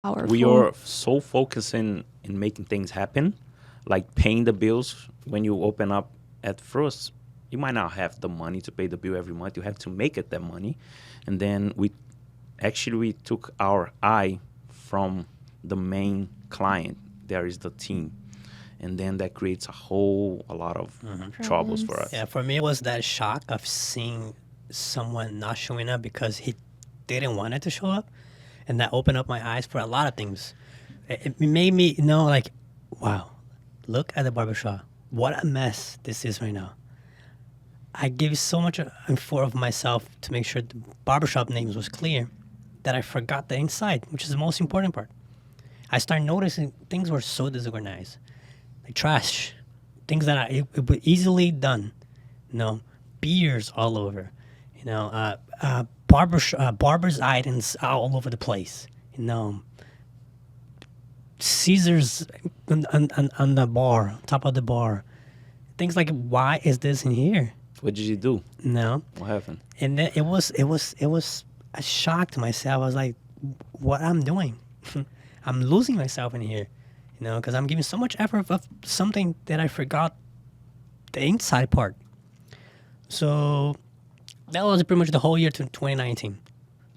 We Powerful. are so focused in making things happen, like paying the bills. When you open up at first, you might not have the money to pay the bill every month. You have to make it that money. And then we took our eye from the main client. There is the team. And then that creates a lot of troubles for Problems. us. Yeah, for me, it was that shock of seeing someone not showing up because he didn't want it to show up. And that opened up my eyes for a lot of things. It made me know, like, wow, look at the barbershop. What a mess this is right now. I gave so much info of myself to make sure the barbershop names was clear that I forgot the inside, which is the most important part. I started noticing things were so disorganized, like trash, things that it were easily done. You know, beers all over. You know, barbers items all over the place. You know, Caesars on the bar, top of the bar. Things like, why is this in here? What did you do? No, What happened? and then it was a shock to myself. I was like, what I'm doing? I'm losing myself in here, you know, because I'm giving so much effort of something that I forgot the inside part. So that was pretty much the whole year to 2019.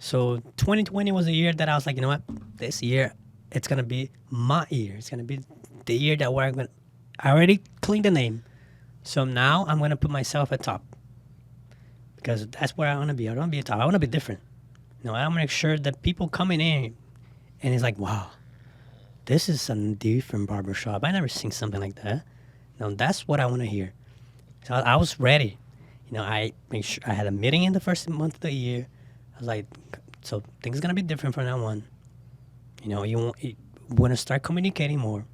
So 2020 was a year that I was like, you know what, this year it's gonna be my year. It's gonna be the year that we're gonna. I already cleaned the name, so now I'm gonna put myself at top because that's where I want to be. I don't want to be a top. I want to be different. You know, I want to make sure that people coming in and it's like, wow, this is a different barbershop. I never seen something like that. No, that's what I want to hear. So I was ready. You know, I make sure I had a meeting in the first month of the year. I was like, so things gonna be different from now on. You know, you want to start communicating more.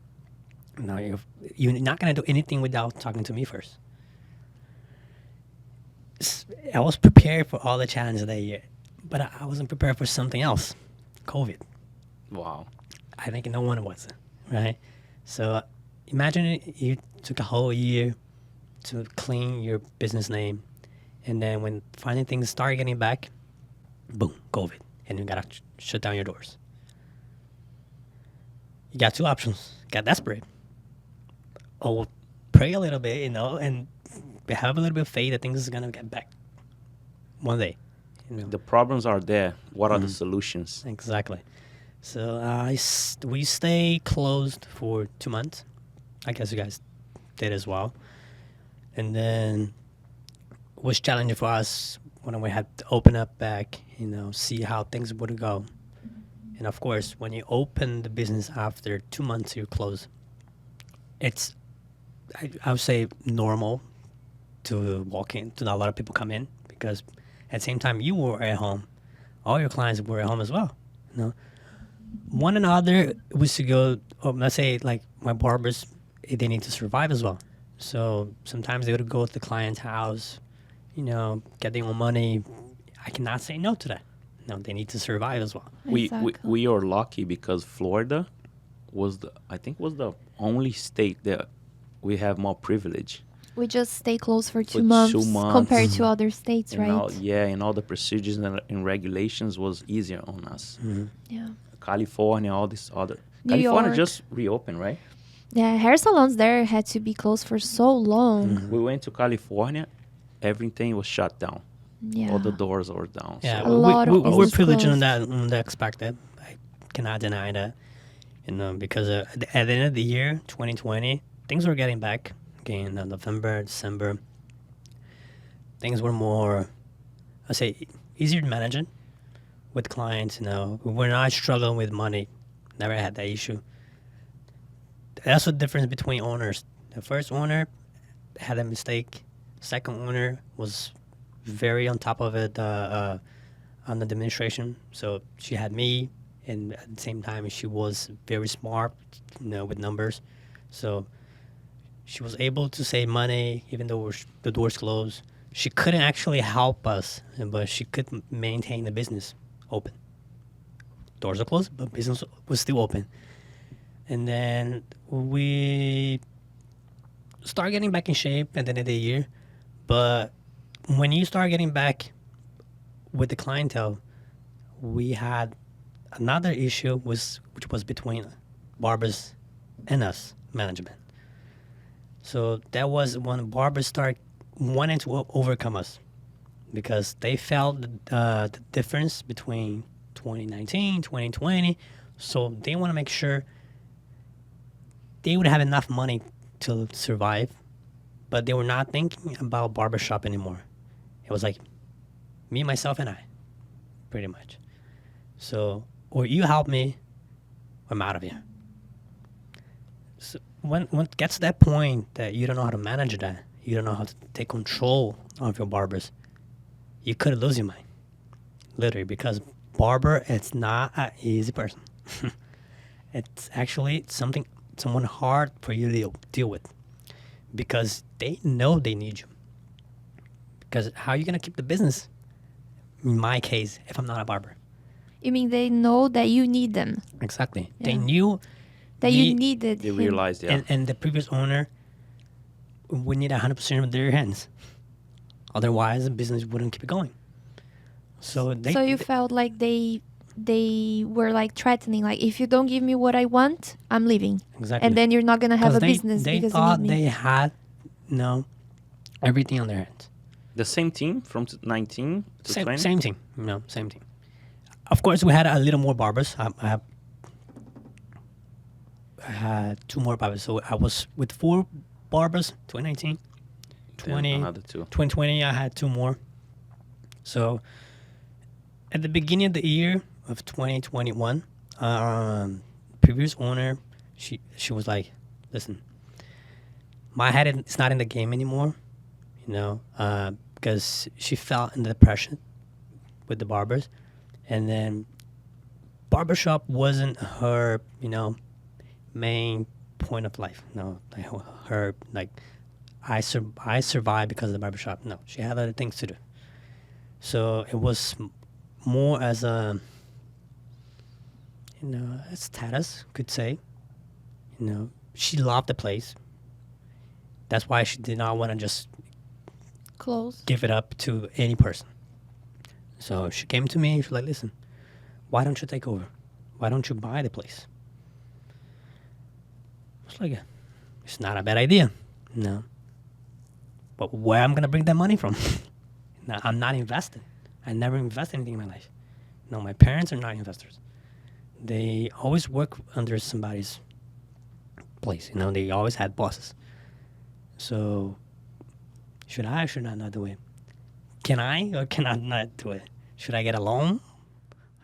No, you're not gonna do anything without talking to me first. I was prepared for all the challenges that year, but I wasn't prepared for something else, COVID. Wow. I think no one was, right? So imagine you took a whole year to clean your business name, and then when finally things start getting back, boom, COVID, and you gotta shut down your doors. You got two options. Got desperate, or pray a little bit, you know, and have a little bit of faith that things is gonna get back one day. You know? The problems are there. What are the solutions? Exactly. So we stay closed for 2 months. I guess you guys did as well. And then it was challenging for us when we had to open up back, you know, see how things would go. And of course, when you open the business after 2 months you close, it's, I would say, normal to walk in, to not a lot of people come in because at the same time you were at home, all your clients were at home as well. You know, one another was to go. Let's say like my barbers, they need to survive as well. So sometimes they would go to the client's house, you know, get their own money. I cannot say no to that. No, they need to survive as well. Exactly. We are lucky because Florida was the only state that we have more privilege. We just stay closed for two For months, 2 months. compared to other states, And right? all the procedures and regulations was easier on us. Yeah. California, all this other. New California York. just reopened, right? Yeah, hair salons there had to be closed for so long. We went to California, everything was shut down. Yeah. All the doors were down. Yeah, A lot of we're business privileged on closed. that aspect. I cannot deny that. You know, because at the end of the year, 2020, things were getting back. Okay, in November, December, things were more, I say, easier to manage it with clients. You know, we were not struggling with money. Never had that issue. That's the difference between owners. The first owner had a mistake. Second owner was very on top of it on the administration. So she had me, and at the same time, she was very smart, you know, with numbers. So she was able to save money even though the doors closed. She couldn't actually help us, but she could maintain the business open. Doors are closed, but business was still open. And then we start getting back in shape at the end of the year. But when you start getting back with the clientele, we had another issue which was between barbers and us management. So that was when barbers started wanting to overcome us because they felt the difference between 2019, 2020. So they want to make sure they would have enough money to survive, but they were not thinking about barbershop anymore. It was like me, myself, and I, pretty much. So, or you help me, or I'm out of here. So when it gets to that point that you don't know how to manage that, you don't know how to take control of your barbers, you could lose your mind, literally, because barber, it's not an easy person. It's actually someone hard for you to deal with because they know they need you. Because how are you gonna keep the business? In my case, if I'm not a barber. You mean they know that you need them? Exactly. Yeah. They knew That me you needed They him. realized, yeah. and the previous owner would need 100% of their hands. Otherwise, the business wouldn't keep going. So So you felt like they were like threatening, like if you don't give me what I want, I'm leaving, exactly. and then you're not gonna have a they, business they because thought you need me. they had everything on their hands. The same team from 19 to 20? Same team. Same team. Of course, we had a little more barbers. I had 2 more barbers. So I was with 4 barbers, 2019. Then another 2. 2020, I had 2 more. So at the beginning of the year of 2021, previous owner, she was like, listen, my head is not in the game anymore, because she fell in depression with the barbers. And then barbershop wasn't her, main point of life. No, like her, like, I survived because of the barbershop. No, she had other things to do. So it was more as a, a status, could say. She loved the place. That's why she did not want to just Close. give it up to any person. So she came to me. She was like, listen, why don't you take over? Why don't you buy the place? I was like, it's not a bad idea. No. But where am I going to bring that money from? No, I'm not invested. I never invest anything in my life. No, my parents are not investors. They always work under somebody's place. They always had bosses. So should I or should I not do it? Can I or can I not do it? Should I get a loan?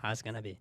How's it going to be?